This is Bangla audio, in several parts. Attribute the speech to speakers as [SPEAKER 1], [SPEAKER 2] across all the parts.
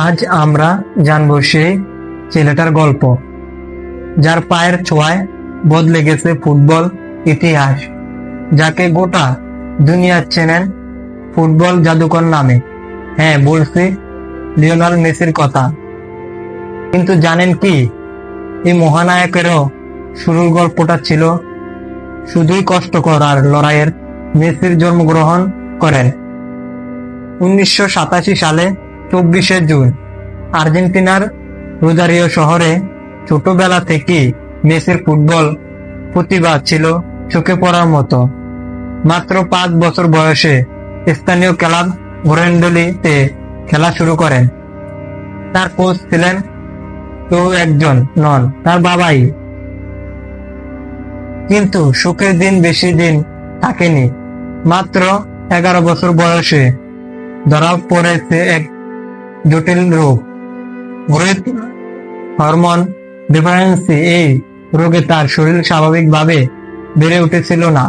[SPEAKER 1] আজ আমরা জানবো সেই ছেলেটার গল্প, যার পায়ের ছোঁয়ায় বদলে গেছে ফুটবল ইতিহাস, যাকে গোটা দুনিয়া চেনেন ফুটবল জাদুকর নামে। হ্যাঁ, বলছি লিওনেল মেসির কথা। কিন্তু জানেন কি, এই মহানায়কেরও শুরুর গল্পটা ছিল শুধুই কষ্টকর আর লড়াইয়ের। মেসির জন্মগ্রহণ করেন 1987 সালে 24শে জুন আর্জেন্টিনার রোজারিও শহরে। ছোটবেলা থেকে মেসির ফুটবল প্রতিভা ছিল চোখে পড়ার মতো। মাত্র 5 বছর বয়সে স্থানীয় ক্লাব গ্রেন্ডলিতে খেলা শুরু করেন। তার কোচ ছিলেন কেউ একজন নন, তার বাবাই। কিন্তু সুখের দিন বেশি দিন থাকেনি। মাত্র 11 বছর বয়সে ধরা পড়েছে এক জটিল রোগ, গ্রোথ হরমোন ডিফারেন্সি। এই রোগে তার শরীর স্বাভাবিকভাবে বেড়ে উঠেছিল না।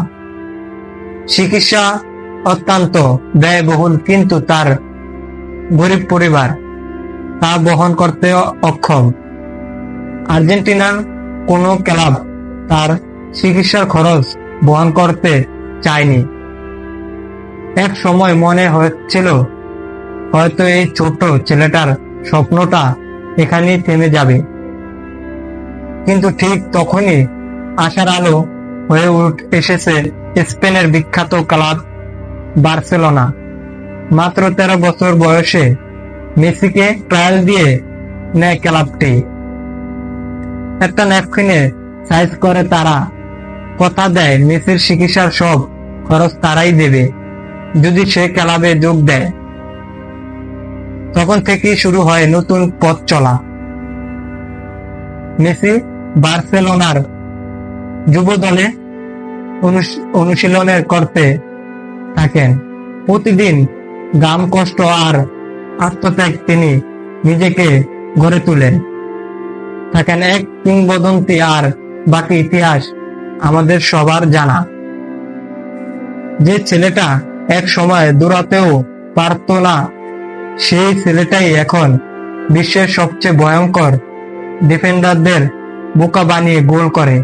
[SPEAKER 1] চিকিৎসা অত্যন্ত ব্যয়বহুল, কিন্তু তার গরিব পরিবার তা বহন করতে অক্ষম। আর্জেন্টিনার কোনো ক্লাব তার চিকিৎসার খরচ বহন করতে চায়নি। এক সময় মনে হচ্ছিল হয়তো এই ছোট ছেলেটার স্বপ্নটা এখানেই থেমে যাবে। কিন্তু ঠিক তখনই আশার আলো হয়ে এসেছে স্পেনের বিখ্যাত ক্লাব বার্সেলোনা। মাত্র 13 বছর বয়সে মেসিকে ট্রায়াল দিয়ে নেয় ক্লাবটি। একটা ন্যাপকিনে সাইজ করে তারা কথা দেয় মেসির চিকিৎসার সব খরচ তারাই দেবে যদি সে ক্লাবে যোগ দেয়। তখন থেকেই শুরু হয় নতুন পথ চলা। মেসি বার্সেলোনার যুব দলে অনুশীলন করতে থাকেন। প্রতিদিন ঘাম, কষ্ট আর আত্মত্যাগ তিনি নিজেকে গড়ে তুলেন থাকেন এক কিংবদন্তি। আর বাকি ইতিহাস আমাদের সবার জানা। যে ছেলেটা এক সময় দৌড়াতেও পারত না, সেই ছেলেটাই এখন বিশ্বের সবচেয়ে ভয়ঙ্কর ডিফেন্ডারদের বোকা বানিয়ে গোল করে।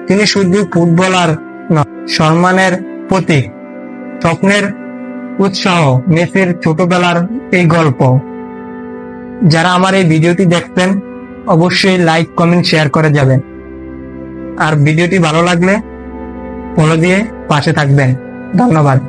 [SPEAKER 1] তিনি শুধু ফুটবলার নয়, সম্মানের প্রতীক, স্বপ্নের উৎসাহ। মেসির ছোটবেলার এই গল্প। যারা আমার এই ভিডিওটি দেখতেন অবশ্যই লাইক, কমেন্ট, শেয়ার করে যাবেন। আর ভিডিওটি ভালো লাগলে ফলো দিয়ে পাশে থাকবেন। ধন্যবাদ।